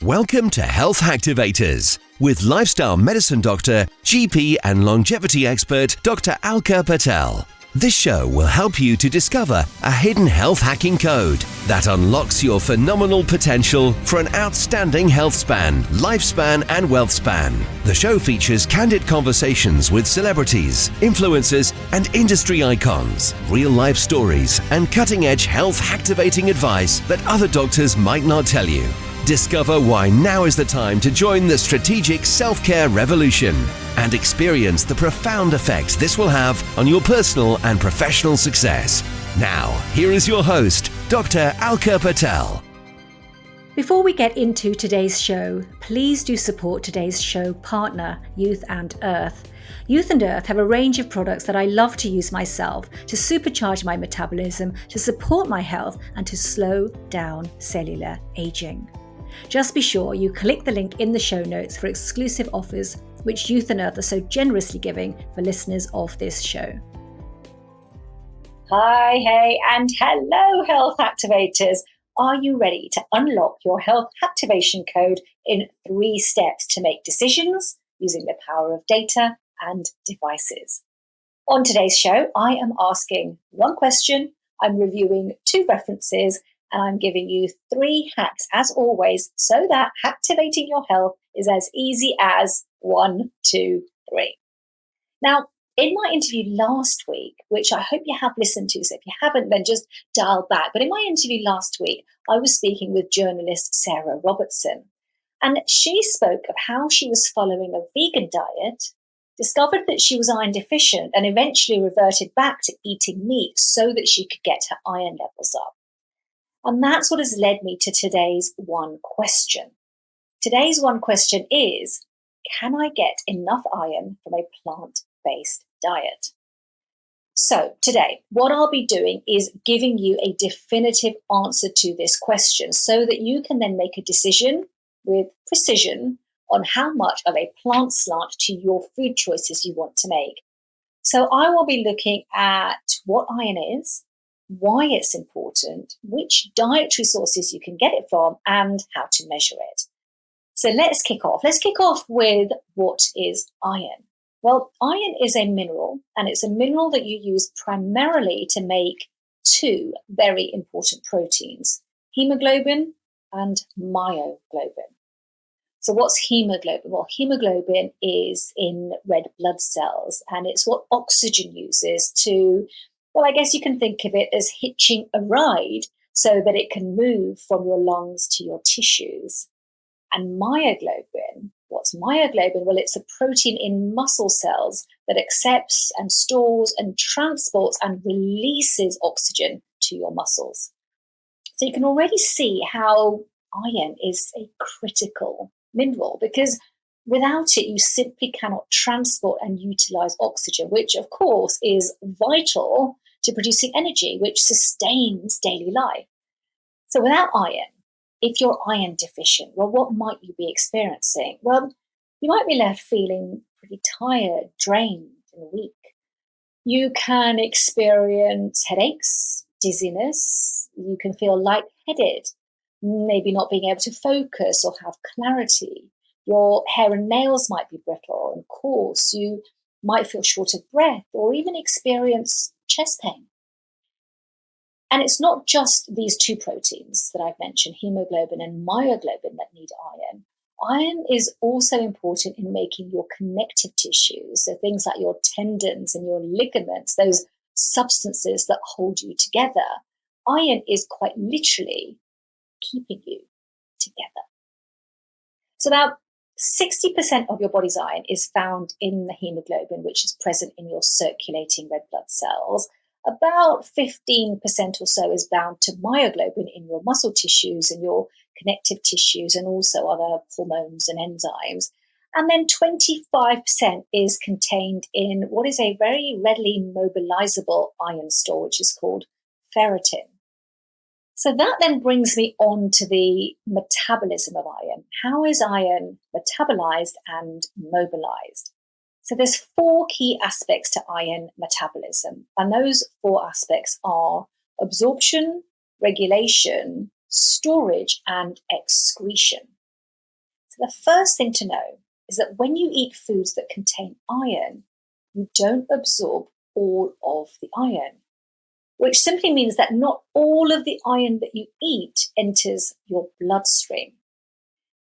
Welcome to Health Hacktivators with lifestyle medicine doctor, GP and longevity expert Dr. Alka Patel. This show will help you to discover a hidden health hacking code that unlocks your phenomenal potential for an outstanding health span, lifespan and wealth span. The show features candid conversations with celebrities, influencers and industry icons, real-life stories and cutting-edge health activating advice that other doctors might not tell you. Discover why now is the time to join the strategic self-care revolution and experience the profound effects this will have on your personal and professional success. Now, here is your host, Dr. Alka Patel. Before we get into today's show, please do support today's show partner, Youth and Earth. Youth and Earth have a range of products that I love to use myself to supercharge my metabolism, to support my health, and to slow down cellular aging. Just be sure you click the link in the show notes for exclusive offers which Youth and Earth are so generously giving for listeners of this show. Hi, hey, and hello, Health Activators. Are you ready to unlock your health activation code in 3 steps to make decisions using the power of data and devices? On today's show, I am asking 1 question, I'm reviewing 2 references, and I'm giving you 3 hacks, as always, so that activating your health is as easy as 1, 2, 3. Now, in my interview last week, which I hope you have listened to, so if you haven't, then just dial back. But in my interview last week, I was speaking with journalist Sarah Robertson, and she spoke of how she was following a vegan diet, discovered that she was iron deficient, and eventually reverted back to eating meat so that she could get her iron levels up. And that's what has led me to today's 1 question. Today's 1 question is, can I get enough iron from a plant-based diet? So today, what I'll be doing is giving you a definitive answer to this question so that you can then make a decision with precision on how much of a plant slant to your food choices you want to make. So I will be looking at what iron is, why it's important, which dietary sources you can get it from, and how to measure it. So let's kick off. Let's kick off with what is iron. Well, iron is a mineral, and it's a mineral that you use primarily to make 2 very important proteins, hemoglobin and myoglobin. So what's hemoglobin? Well, hemoglobin is in red blood cells, and it's what oxygen uses to, well, I guess you can think of it as hitching a ride so that it can move from your lungs to your tissues. And myoglobin, what's myoglobin? Well, it's a protein in muscle cells that accepts and stores and transports and releases oxygen to your muscles. So you can already see how iron is a critical mineral, because without it, you simply cannot transport and utilize oxygen, which of course is vital to producing energy, which sustains daily life. So without iron, if you're iron deficient, well, what might you be experiencing? Well, you might be left feeling pretty tired, drained, and weak. You can experience headaches, dizziness. You can feel lightheaded, maybe not being able to focus or have clarity. Your hair and nails might be brittle and coarse. You might feel short of breath or even experience chest pain. And it's not just these 2 proteins that I've mentioned, hemoglobin and myoglobin, that need iron. Iron is also important in making your connective tissues, so things like your tendons and your ligaments, those substances that hold you together. Iron is quite literally keeping you together. So about 60% of your body's iron is found in the hemoglobin, which is present in your circulating red blood cells. About 15% or so is bound to myoglobin in your muscle tissues and your connective tissues, and also other hormones and enzymes. And then 25% is contained in what is a very readily mobilizable iron store, which is called ferritin. So that then brings me on to the metabolism of iron. How is iron metabolized and mobilized? So there's 4 key aspects to iron metabolism, and those 4 aspects are absorption, regulation, storage, and excretion. So the first thing to know is that when you eat foods that contain iron, you don't absorb all of the iron, which simply means that not all of the iron that you eat enters your bloodstream.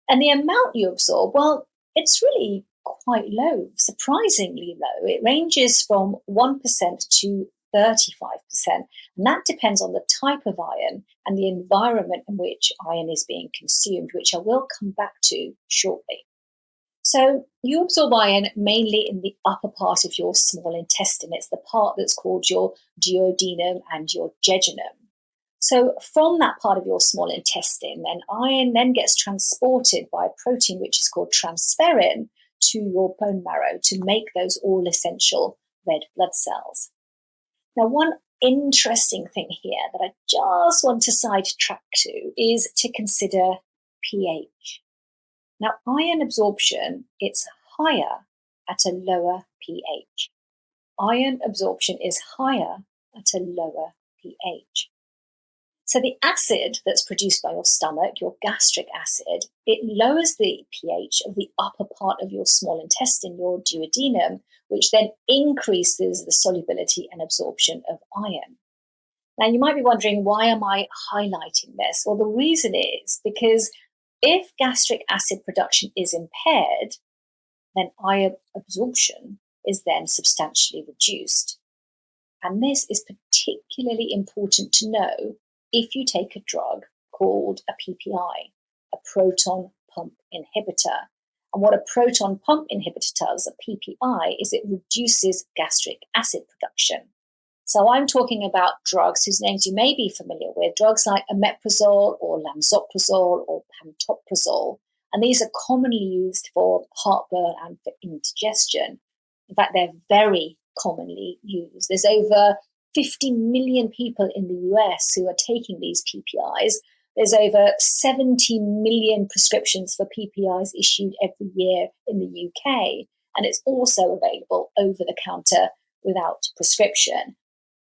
And the amount you absorb, well, it's really quite low, surprisingly low. It ranges from 1% to 35%. And that depends on the type of iron and the environment in which iron is being consumed, which I will come back to shortly. So you absorb iron mainly in the upper part of your small intestine. It's the part that's called your duodenum and your jejunum. So from that part of your small intestine, then iron then gets transported by a protein which is called transferrin to your bone marrow to make those all essential red blood cells. Now, one interesting thing here that I just want to sidetrack to is to consider pH. Now, iron absorption, it's higher at a lower pH. Iron absorption is higher at a lower pH. So the acid that's produced by your stomach, your gastric acid, it lowers the pH of the upper part of your small intestine, your duodenum, which then increases the solubility and absorption of iron. Now, you might be wondering, why am I highlighting this? Well, the reason is because if gastric acid production is impaired, then iron absorption is then substantially reduced. And this is particularly important to know if you take a drug called a PPI, a proton pump inhibitor. And what a proton pump inhibitor does, a PPI, is it reduces gastric acid production. So I'm talking about drugs whose names you may be familiar with, drugs like omeprazole or lansoprazole or pantoprazole. And these are commonly used for heartburn and for indigestion. In fact, they're very commonly used. There's over 50 million people in the US who are taking these PPIs. There's over 70 million prescriptions for PPIs issued every year in the UK. And it's also available over the counter without prescription.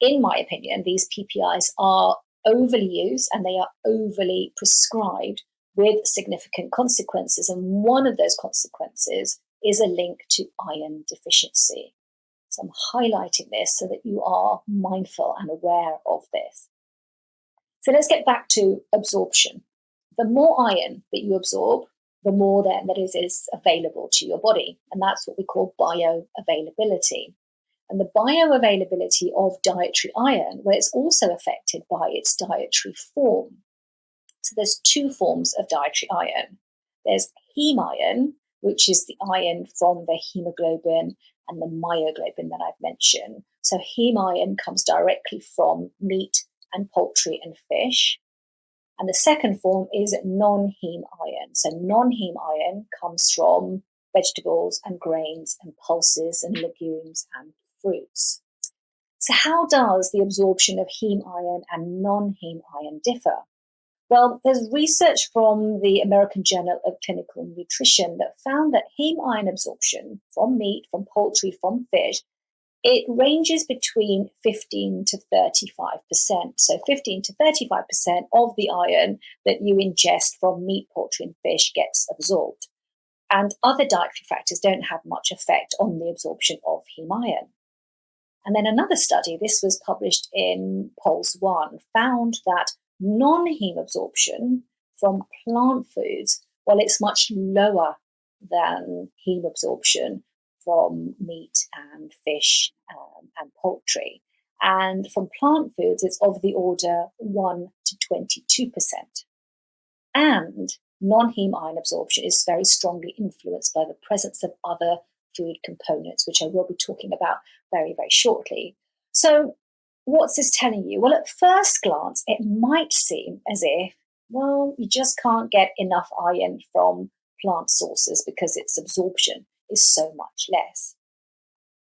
In my opinion, these PPIs are overly used and they are overly prescribed with significant consequences. And one of those consequences is a link to iron deficiency. So I'm highlighting this so that you are mindful and aware of this. So let's get back to absorption. The more iron that you absorb, the more then that is available to your body. And that's what we call bioavailability. And the bioavailability of dietary iron, well, it's also affected by its dietary form. So there's two forms of dietary iron. There's heme iron, which is the iron from the hemoglobin and the myoglobin that I've mentioned. So heme iron comes directly from meat and poultry and fish. And the second form is non-heme iron. So non-heme iron comes from vegetables and grains and pulses and legumes and fruits. So how does the absorption of heme iron and non-heme iron differ? Well, there's research from the American Journal of Clinical Nutrition that found that heme iron absorption from meat, from poultry, from fish, it ranges between 15 to 35%. So 15 to 35% of the iron that you ingest from meat, poultry, and fish gets absorbed. And other dietary factors don't have much effect on the absorption of heme iron. And then another study, this was published in POLS 1, found that non-heme absorption from plant foods, well, it's much lower than heme absorption from meat and fish and poultry. And from plant foods, it's of the order 1 to 22%. And non-heme iron absorption is very strongly influenced by the presence of other food components, which I will be talking about very, very shortly. So what's this telling you? Well, at first glance, it might seem as if, well, you just can't get enough iron from plant sources because its absorption is so much less.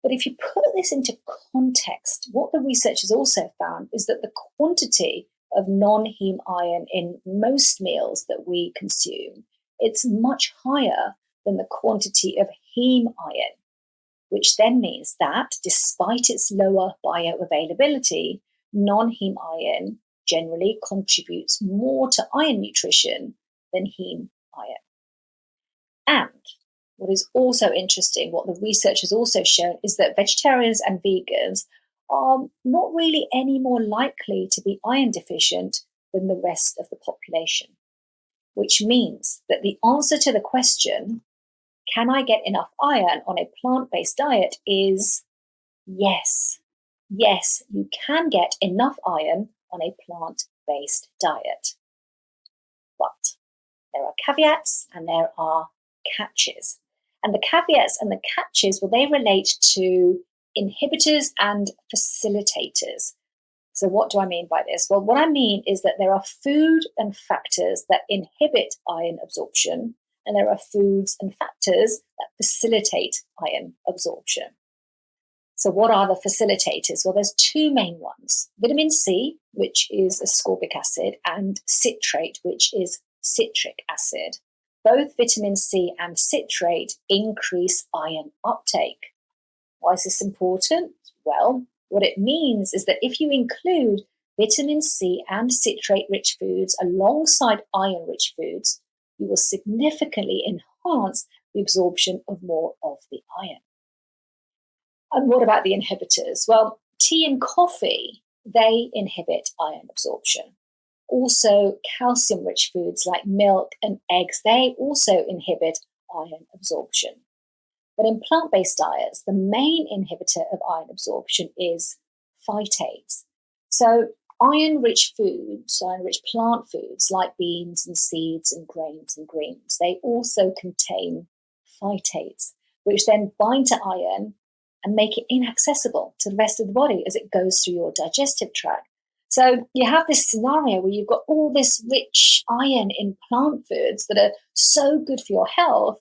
But if you put this into context, what the researchers also found is that the quantity of non-heme iron in most meals that we consume, it's much higher than the quantity of heme iron, which then means that despite its lower bioavailability, non-heme iron generally contributes more to iron nutrition than heme iron. And what is also interesting, what the research has also shown, is that vegetarians and vegans are not really any more likely to be iron deficient than the rest of the population, which means that the answer to the question, can I get enough iron on a plant-based diet, is yes. Yes, you can get enough iron on a plant-based diet. But there are caveats and there are catches. And the caveats and the catches, well, they relate to inhibitors and facilitators. So what do I mean by this? Well, what I mean is that there are food and factors that inhibit iron absorption, and there are foods and factors that facilitate iron absorption. So what are the facilitators? Well, there's two main ones: vitamin C, which is ascorbic acid, and citrate, which is citric acid. Both vitamin C and citrate increase iron uptake. Why is this important? Well, what it means is that if you include vitamin C and citrate-rich foods alongside iron-rich foods, you will significantly enhance the absorption of more of the iron. And what about the inhibitors? Well, tea and coffee, they inhibit iron absorption. Also, calcium-rich foods like milk and eggs, they also inhibit iron absorption. But in plant-based diets, the main inhibitor of iron absorption is phytates. So iron-rich foods, iron-rich plant foods like beans and seeds and grains and greens, they also contain phytates, which then bind to iron and make it inaccessible to the rest of the body as it goes through your digestive tract. So you have this scenario where you've got all this rich iron in plant foods that are so good for your health,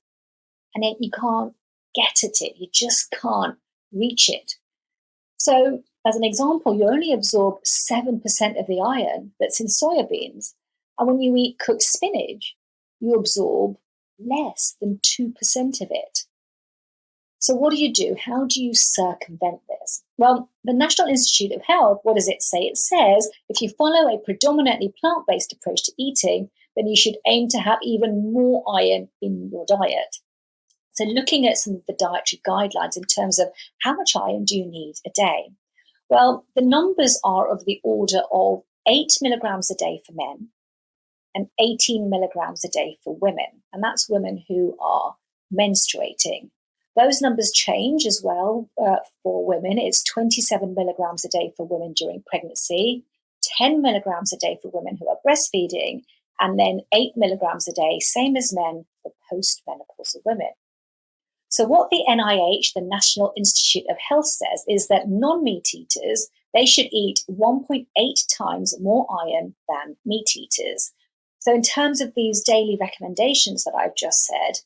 and yet you can't get at it. You just can't reach it. So as an example, you only absorb 7% of the iron that's in soybeans. And when you eat cooked spinach, you absorb less than 2% of it. So what do? How do you circumvent this? Well, the National Institute of Health, what does it say? It says if you follow a predominantly plant-based approach to eating, then you should aim to have even more iron in your diet. So looking at some of the dietary guidelines in terms of how much iron do you need a day? Well, the numbers are of the order of 8 milligrams a day for men and 18 milligrams a day for women. And that's women who are menstruating. Those numbers change as well for women. It's 27 milligrams a day for women during pregnancy, 10 milligrams a day for women who are breastfeeding, and then 8 milligrams a day, same as men, for postmenopausal women. So what the NIH, the National Institute of Health, says is that non-meat eaters, they should eat 1.8 times more iron than meat eaters. So in terms of these daily recommendations that I've just said,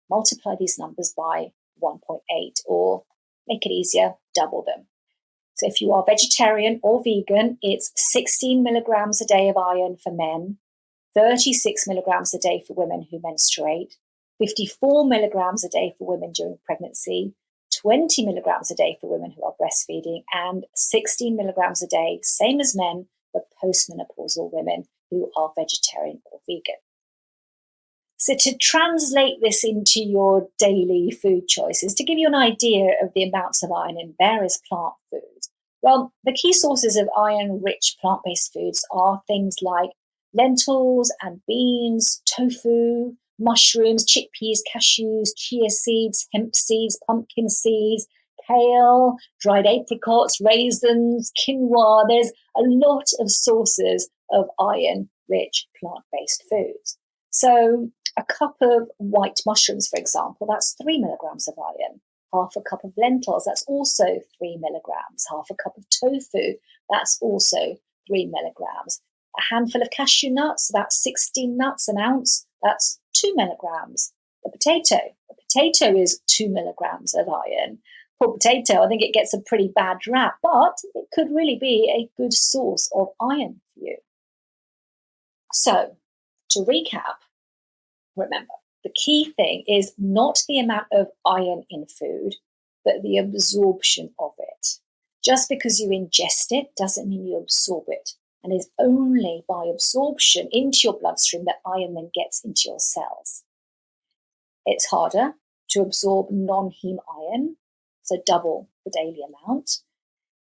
multiply these numbers by 1.8, or make it easier, double them. So if you are vegetarian or vegan, it's 16 milligrams a day of iron for men, 36 milligrams a day for women who menstruate, 54 milligrams a day for women during pregnancy, 20 milligrams a day for women who are breastfeeding, and 16 milligrams a day, same as men, for postmenopausal women who are vegetarian or vegan. So to translate this into your daily food choices, to give you an idea of the amounts of iron in various plant foods, well, the key sources of iron-rich plant-based foods are things like lentils and beans, tofu, mushrooms, chickpeas, cashews, chia seeds, hemp seeds, pumpkin seeds, kale, dried apricots, raisins, quinoa. There's a lot of sources of iron-rich plant-based foods. So a cup of white mushrooms, for example, that's 3 milligrams of iron. Half a cup of lentils, that's also 3 milligrams. Half a cup of tofu, that's also 3 milligrams. A handful of cashew nuts, that's 16 nuts, an ounce, that's 2 milligrams. A potato is 2 milligrams of iron. Poor potato, I think it gets a pretty bad rap, but it could really be a good source of iron for you. So, to recap, remember, the key thing is not the amount of iron in food, but the absorption of it. Just because you ingest it doesn't mean you absorb it. And it's only by absorption into your bloodstream that iron then gets into your cells. It's harder to absorb non-heme iron, so double the daily amount.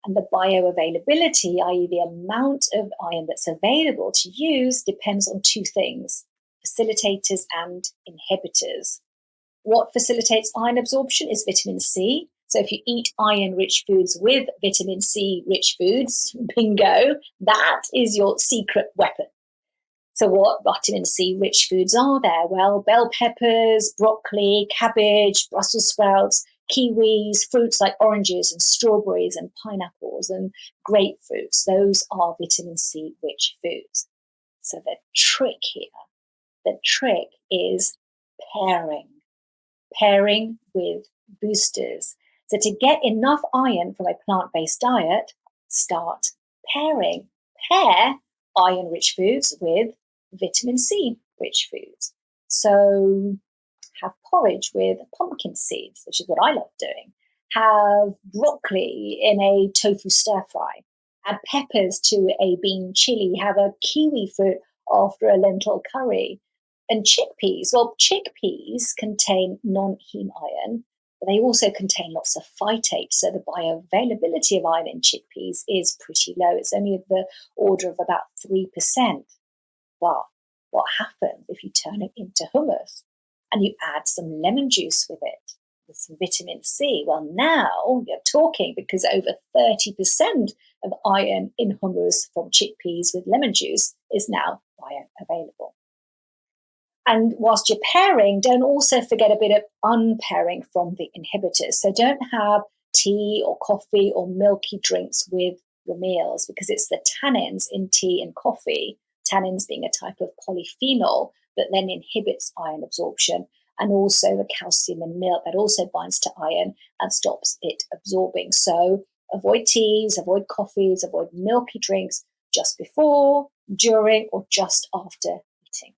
And the bioavailability, i.e. the amount of iron that's available to use, depends on two things: facilitators and inhibitors. What facilitates iron absorption is vitamin C. So if you eat iron-rich foods with vitamin C-rich foods, bingo, that is your secret weapon. So what vitamin C-rich foods are there? Well, bell peppers, broccoli, cabbage, Brussels sprouts, kiwis, fruits like oranges and strawberries and pineapples and grapefruits. Those are vitamin C-rich foods. So the trick is pairing with boosters. So to get enough iron from a plant-based diet, start pairing. Pair iron-rich foods with vitamin C-rich foods. So have porridge with pumpkin seeds, which is what I love doing. Have broccoli in a tofu stir-fry. Add peppers to a bean chili. Have a kiwi fruit after a lentil curry. And chickpeas, well, chickpeas contain non-heme iron, but they also contain lots of phytate, so the bioavailability of iron in chickpeas is pretty low. It's only of the order of about 3%. But what happens if you turn it into hummus and you add some lemon juice with it, with some vitamin C? Well, now you're talking, because over 30% of iron in hummus from chickpeas with lemon juice is now bioavailable. And whilst you're pairing, don't also forget a bit of unpairing from the inhibitors. So don't have tea or coffee or milky drinks with your meals, because it's the tannins in tea and coffee, tannins being a type of polyphenol that then inhibits iron absorption, and also the calcium in milk that also binds to iron and stops it absorbing. So avoid teas, avoid coffees, avoid milky drinks just before, during, or just after eating.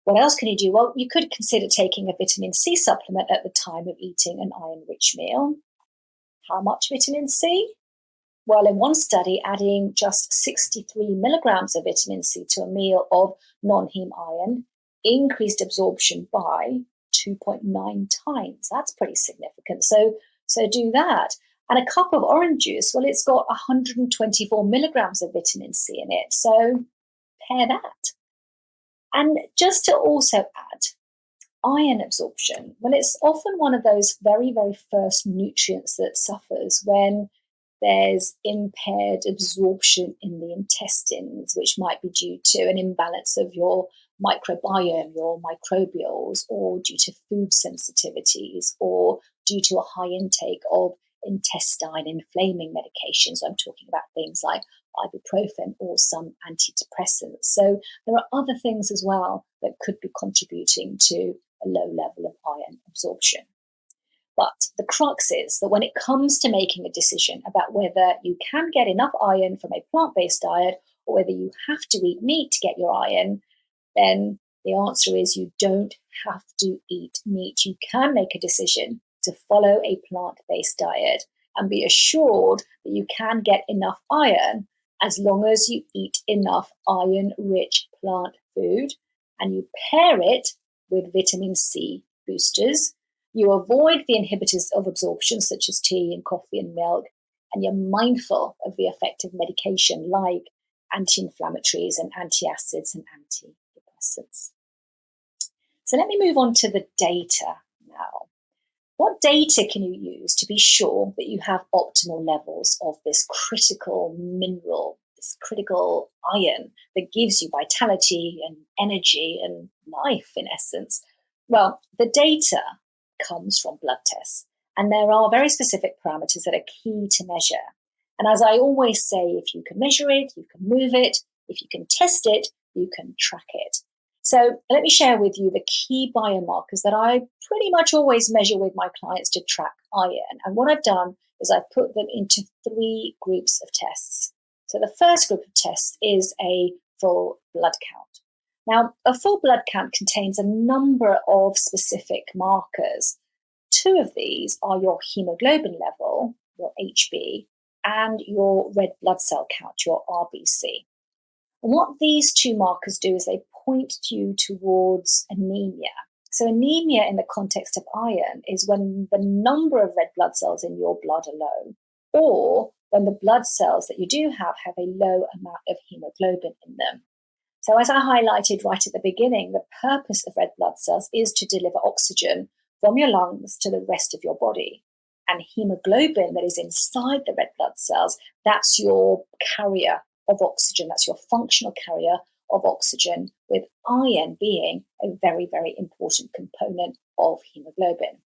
What else can you do? Well, you could consider taking a vitamin C supplement at the time of eating an iron-rich meal. How much vitamin C? Well, in one study, adding just 63 milligrams of vitamin C to a meal of non-heme iron increased absorption by 2.9 times. That's pretty significant. So do that. And a cup of orange juice, well, it's got 124 milligrams of vitamin C in it. So pair that. And just to also add, iron absorption, well, it's often one of those very, very first nutrients that suffers when there's impaired absorption in the intestines, which might be due to an imbalance of your microbiome, your microbials, or due to food sensitivities, or due to a high intake of intestine inflaming medications. I'm talking about things like ibuprofen or some antidepressants. So there are other things as well that could be contributing to a low level of iron absorption. But the crux is that when it comes to making a decision about whether you can get enough iron from a plant-based diet or whether you have to eat meat to get your iron, then the answer is you don't have to eat meat. You can make a decision to follow a plant-based diet and be assured that you can get enough iron as long as you eat enough iron-rich plant food and you pair it with vitamin C boosters. You avoid the inhibitors of absorption, such as tea and coffee and milk, and you're mindful of the effect of medication like anti-inflammatories and antacids and antidepressants. So let me move on to the data now. What data can you use to be sure that you have optimal levels of this critical mineral, this critical iron that gives you vitality and energy and life, in essence? Well, the data comes from blood tests, and there are very specific parameters that are key to measure. And as I always say, if you can measure it, you can move it. If you can test it, you can track it. So let me share with you the key biomarkers that I pretty much always measure with my clients to track iron. And what I've done is I've put them into 3 groups of tests. So the first group of tests is a full blood count. Now, a full blood count contains a number of specific markers. 2 of these are your hemoglobin level, your HB, and your red blood cell count, your RBC. And what these 2 markers do is they point you towards anemia. So anemia in the context of iron is when the number of red blood cells in your blood are low, or when the blood cells that you do have a low amount of hemoglobin in them. So as I highlighted right at the beginning, the purpose of red blood cells is to deliver oxygen from your lungs to the rest of your body. And hemoglobin that is inside the red blood cells, that's your carrier of oxygen. That's your functional carrier of oxygen, with iron being a very, very important component of hemoglobin.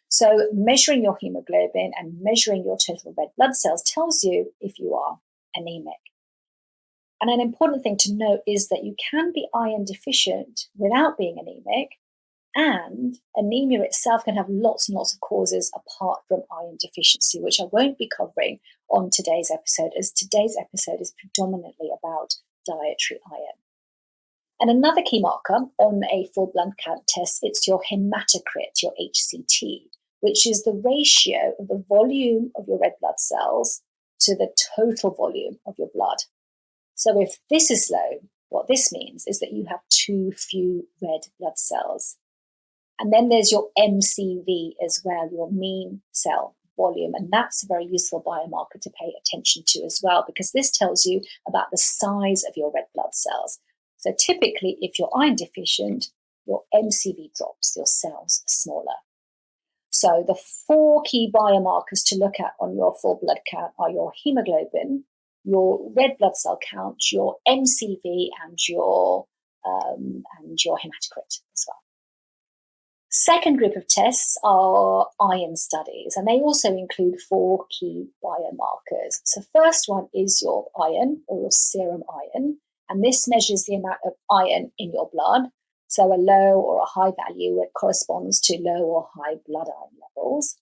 So measuring your hemoglobin and measuring your total red blood cells tells you if you are anemic. And an important thing to note is that you can be iron deficient without being anemic, and anemia itself can have lots and lots of causes apart from iron deficiency, which I won't be covering on today's episode, as today's episode is predominantly about dietary iron. And another key marker on a full blood count test, it's your hematocrit, your HCT, which is the ratio of the volume of your red blood cells to the total volume of your blood. So if this is low, what this means is that you have too few red blood cells. And then there's your MCV as well, your mean cell volume. And that's a very useful biomarker to pay attention to as well, because this tells you about the size of your red blood cells. So typically, if you're iron deficient, your MCV drops, your cells are smaller. So the 4 key biomarkers to look at on your full blood count are your hemoglobin, your red blood cell count, your MCV, and your hematocrit as well. Second group of tests are iron studies, and they also include 4 key biomarkers. So first one is your iron, or your serum iron, and this measures the amount of iron in your blood. So a low or a high value, it corresponds to low or high blood iron levels.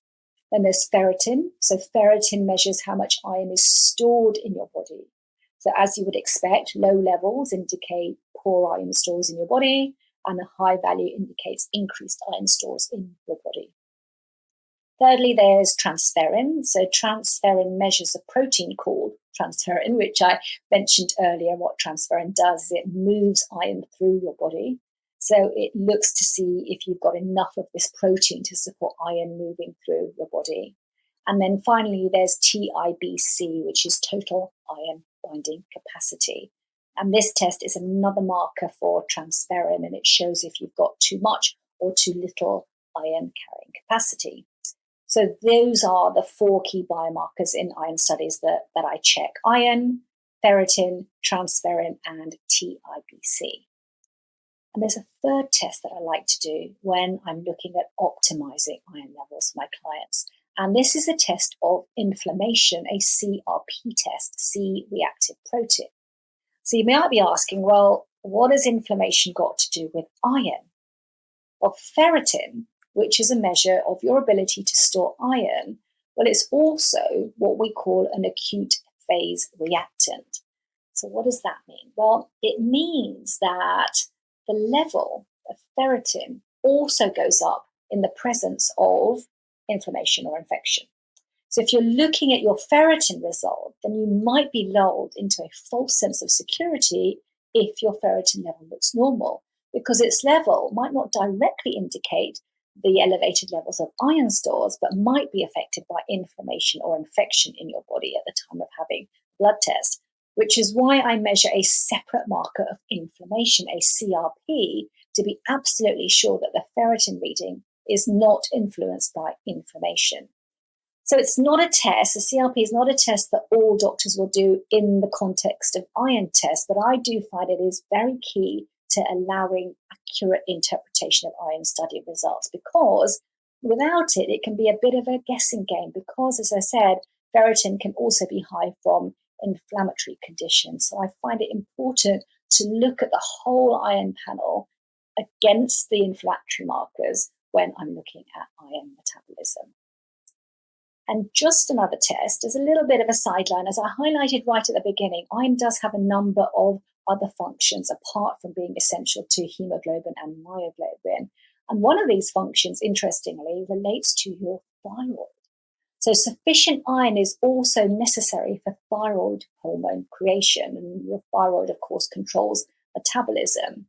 Then there's ferritin. So ferritin measures how much iron is stored in your body. So as you would expect, low levels indicate poor iron stores in your body, and a high value indicates increased iron stores in your body. Thirdly, there's transferrin. So transferrin measures a protein called transferrin, which I mentioned earlier. What transferrin does is it moves iron through your body. So it looks to see if you've got enough of this protein to support iron moving through your body. And then finally, there's TIBC, which is total iron binding capacity. And this test is another marker for transferrin, and it shows if you've got too much or too little iron carrying capacity. So those are the 4 key biomarkers in iron studies that I check: iron, ferritin, transferrin, and TIBC. And there's a third test that I like to do when I'm looking at optimizing iron levels for my clients. And this is a test of inflammation, a CRP test, C-reactive protein. So you might be asking, well, what has inflammation got to do with iron? Well, ferritin, which is a measure of your ability to store iron, well, it's also what we call an acute phase reactant. So what does that mean? Well, it means that the level of ferritin also goes up in the presence of inflammation or infection. So if you're looking at your ferritin result, then you might be lulled into a false sense of security if your ferritin level looks normal, because its level might not directly indicate the elevated levels of iron stores, but might be affected by inflammation or infection in your body at the time of having a blood test, which is why I measure a separate marker of inflammation, a CRP, to be absolutely sure that the ferritin reading is not influenced by inflammation. So it's not a test, the CRP is not a test that all doctors will do in the context of iron tests, but I do find it is very key to allowing accurate interpretation of iron study results, because without it, it can be a bit of a guessing game, because, as I said, ferritin can also be high from inflammatory conditions. So I find it important to look at the whole iron panel against the inflammatory markers when I'm looking at iron metabolism. And just another test, as a little bit of a sideline, as I highlighted right at the beginning, iron does have a number of other functions apart from being essential to hemoglobin and myoglobin. And one of these functions, interestingly, relates to your thyroid. So sufficient iron is also necessary for thyroid hormone creation. And your thyroid, of course, controls metabolism.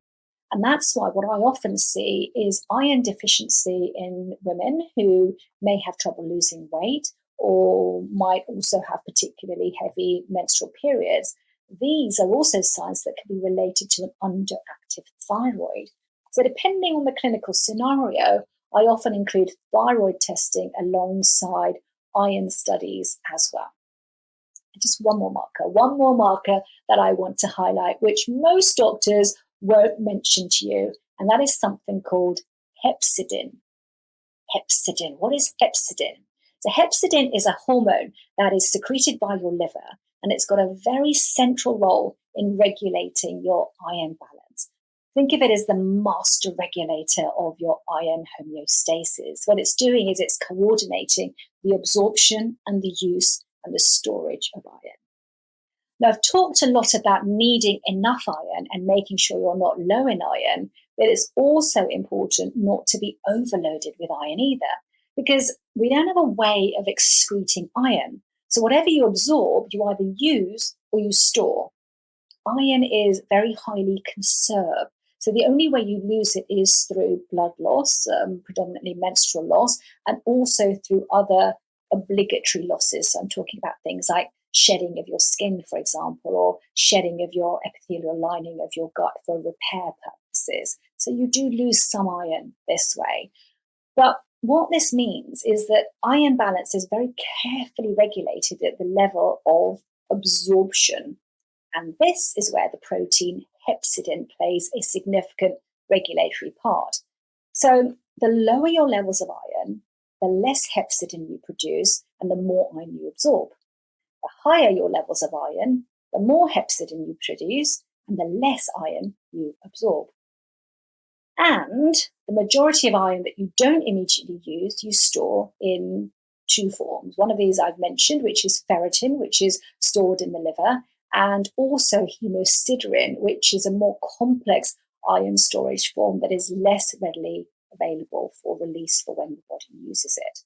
And that's why what I often see is iron deficiency in women who may have trouble losing weight or might also have particularly heavy menstrual periods. These are also signs that can be related to an underactive thyroid. So depending on the clinical scenario, I often include thyroid testing alongside iron studies as well. Just one more marker that I want to highlight, which most doctors won't mention to you, and that is something called hepcidin. Hepcidin. What is hepcidin? So hepcidin is a hormone that is secreted by your liver, and it's got a very central role in regulating your iron balance. Think of it as the master regulator of your iron homeostasis. What it's doing is it's coordinating the absorption and the use and the storage of iron. Now, I've talked a lot about needing enough iron and making sure you're not low in iron, but it's also important not to be overloaded with iron either, because we don't have a way of excreting iron. So whatever you absorb, you either use or you store. Iron is very highly conserved. So the only way you lose it is through blood loss, predominantly menstrual loss, and also through other obligatory losses. So I'm talking about things like shedding of your skin, for example, or shedding of your epithelial lining of your gut for repair purposes. So you do lose some iron this way. But what this means is that iron balance is very carefully regulated at the level of absorption. And this is where the protein hepcidin plays a significant regulatory part. So the lower your levels of iron, the less hepcidin you produce and the more iron you absorb. The higher your levels of iron, the more hepcidin you produce and the less iron you absorb. And the majority of iron that you don't immediately use, you store in two forms. One of these I've mentioned, which is ferritin, which is stored in the liver, and also hemosiderin, which is a more complex iron storage form that is less readily available for release for when the body uses it.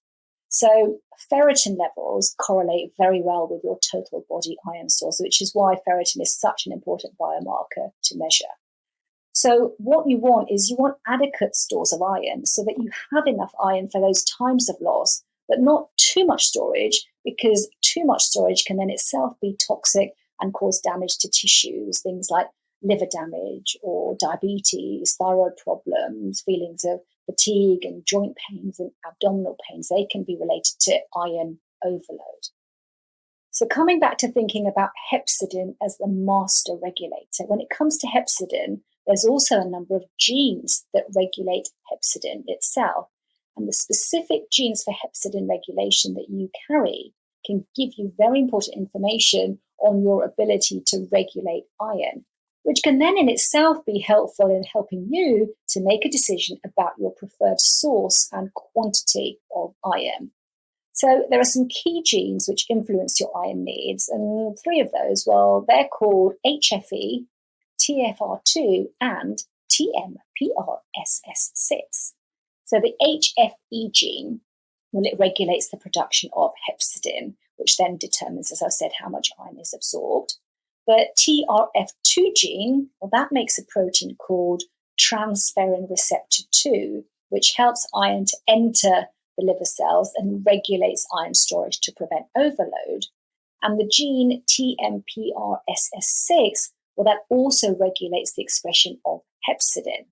So ferritin levels correlate very well with your total body iron stores, which is why ferritin is such an important biomarker to measure. So what you want is you want adequate stores of iron so that you have enough iron for those times of loss, but not too much storage, because too much storage can then itself be toxic and cause damage to tissues, things like liver damage or diabetes, thyroid problems, feelings of fatigue and joint pains and abdominal pains. They can be related to iron overload. So coming back to thinking about hepcidin as the master regulator, when it comes to hepcidin, there's also a number of genes that regulate hepcidin itself. And the specific genes for hepcidin regulation that you carry can give you very important information on your ability to regulate iron, which can then in itself be helpful in helping you to make a decision about your preferred source and quantity of iron. So there are some key genes which influence your iron needs, and three of those, well, they're called HFE, TFR2, and TMPRSS6. So the HFE gene, well, it regulates the production of hepcidin, which then determines, as I said, how much iron is absorbed. The TRF2 gene, well, that makes a protein called transferrin receptor 2, which helps iron to enter the liver cells and regulates iron storage to prevent overload. And the gene TMPRSS6, well, that also regulates the expression of hepcidin.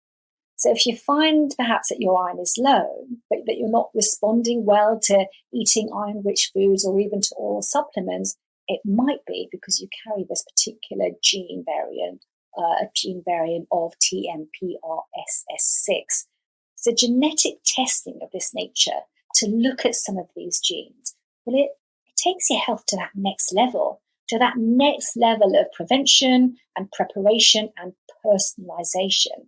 So if you find perhaps that your iron is low, but that you're not responding well to eating iron-rich foods or even to oral supplements, it might be because you carry this particular gene variant, a gene variant of TMPRSS6. So genetic testing of this nature to look at some of these genes, well, it takes your health to that next level of prevention and preparation and personalization.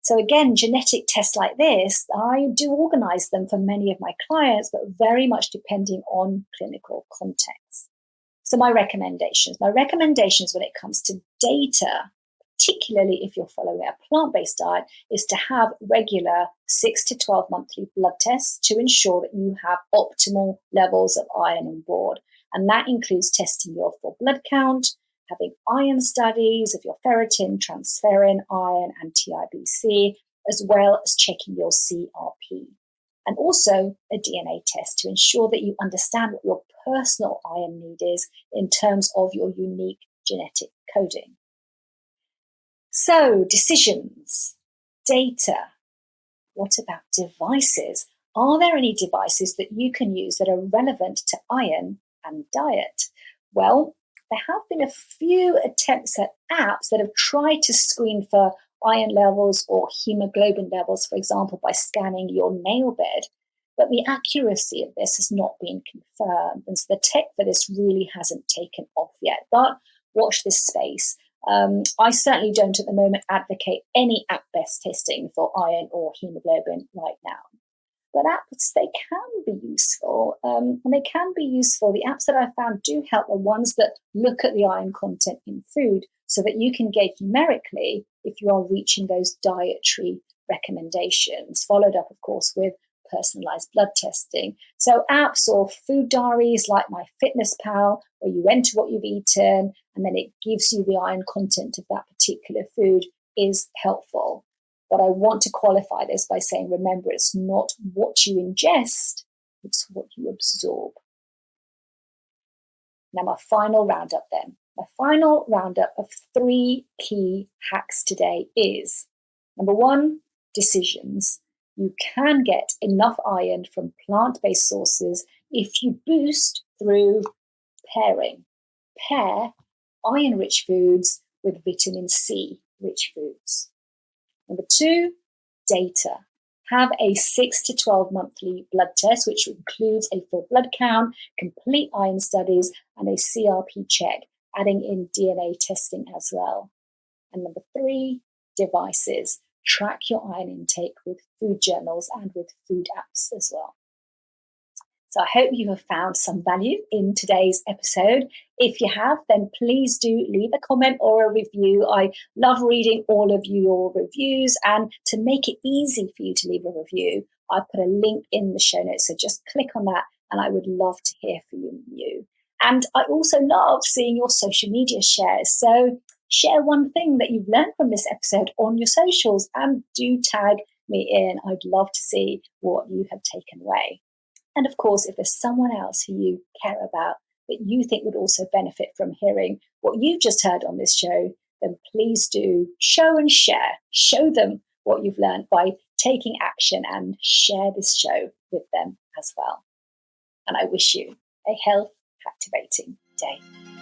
So again, genetic tests like this, I do organize them for many of my clients, but very much depending on clinical context. So my recommendations when it comes to data, particularly if you're following a plant-based diet, is to have regular 6 to 12 monthly blood tests to ensure that you have optimal levels of iron on board. And that includes testing your full blood count, having iron studies of your ferritin, transferrin, iron, and TIBC, as well as checking your CRP. And also a DNA test to ensure that you understand what your personal iron need is in terms of your unique genetic coding. So, decisions, data. What about devices? Are there any devices that you can use that are relevant to iron and diet? Well, there have been a few attempts at apps that have tried to screen for iron levels or hemoglobin levels, for example, by scanning your nail bed. But the accuracy of this has not been confirmed. And so the tech for this really hasn't taken off yet. But watch this space. I certainly don't at the moment advocate any app-based testing for iron or hemoglobin right now. But apps, they can be useful, and they can be useful. The apps that I found do help are ones that look at the iron content in food so that you can gauge numerically if you are reaching those dietary recommendations, followed up, of course, with personalized blood testing. So apps or food diaries like MyFitnessPal, where you enter what you've eaten and then it gives you the iron content of that particular food, is helpful. But I want to qualify this by saying, remember, it's not what you ingest, it's what you absorb. Now, my final roundup then. My final roundup of 3 key hacks today is, number 1, decisions. You can get enough iron from plant-based sources if you boost through pairing. Pair iron-rich foods with vitamin C-rich foods. Number 2, data. Have a 6 to 12 monthly blood test, which includes a full blood count, complete iron studies, and a CRP check, adding in DNA testing as well. And number 3, devices. Track your iron intake with food journals and with food apps as well. So I hope you have found some value in today's episode. If you have, then please do leave a comment or a review. I love reading all of your reviews, and to make it easy for you to leave a review, I've put a link in the show notes. So just click on that and I would love to hear from you. And I also love seeing your social media shares. So share one thing that you've learned from this episode on your socials and do tag me in. I'd love to see what you have taken away. And of course, if there's someone else who you care about that you think would also benefit from hearing what you've just heard on this show, then please do show and share. Show them what you've learned by taking action and share this show with them as well. And I wish you a health activating day.